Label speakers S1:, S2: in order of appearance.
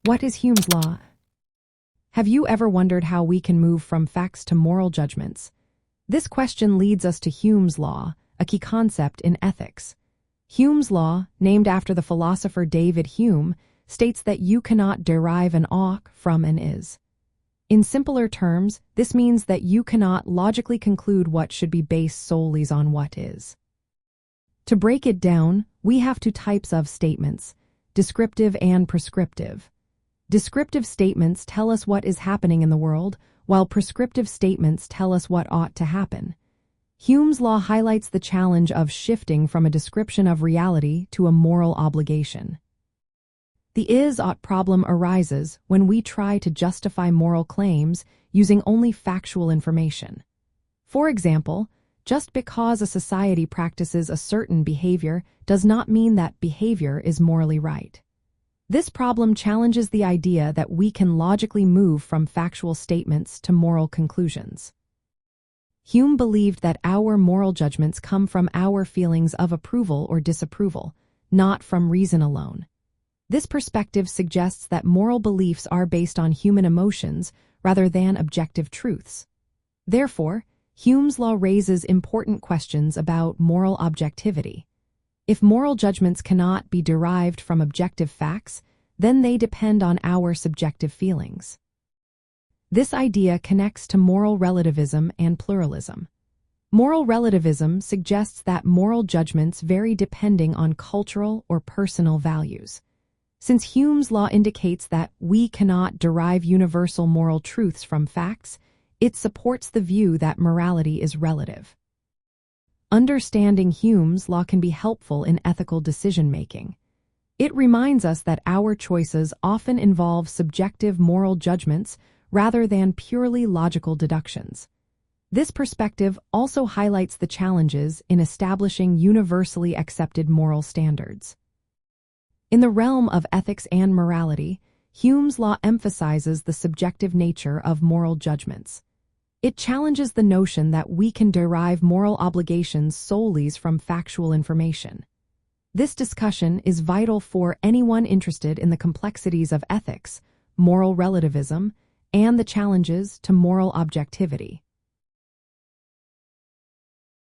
S1: What is Hume's law? Have you ever wondered how we can move from facts to moral judgments? This question leads us to Hume's law, a key concept in ethics. Hume's law, named after the philosopher David Hume, states that you cannot derive an ought from an is. In simpler terms, this means that you cannot logically conclude what should be based solely on what is. To break it down, we have two types of statements, descriptive and prescriptive. Descriptive statements tell us what is happening in the world, while prescriptive statements tell us what ought to happen. Hume's law highlights the challenge of shifting from a description of reality to a moral obligation. The is-ought problem arises when we try to justify moral claims using only factual information. For example, just because a society practices a certain behavior does not mean that behavior is morally right. This problem challenges the idea that we can logically move from factual statements to moral conclusions. Hume believed that our moral judgments come from our feelings of approval or disapproval, not from reason alone. This perspective suggests that moral beliefs are based on human emotions rather than objective truths. Therefore, Hume's law raises important questions about moral objectivity. If moral judgments cannot be derived from objective facts, then they depend on our subjective feelings. This idea connects to moral relativism and pluralism. Moral relativism suggests that moral judgments vary depending on cultural or personal values. Since Hume's law indicates that we cannot derive universal moral truths from facts, it supports the view that morality is relative. Understanding Hume's law can be helpful in ethical decision-making. It reminds us that our choices often involve subjective moral judgments rather than purely logical deductions. This perspective also highlights the challenges in establishing universally accepted moral standards. In the realm of ethics and morality, Hume's law emphasizes the subjective nature of moral judgments. It challenges the notion that we can derive moral obligations solely from factual information. This discussion is vital for anyone interested in the complexities of ethics, moral relativism, and the challenges to moral objectivity.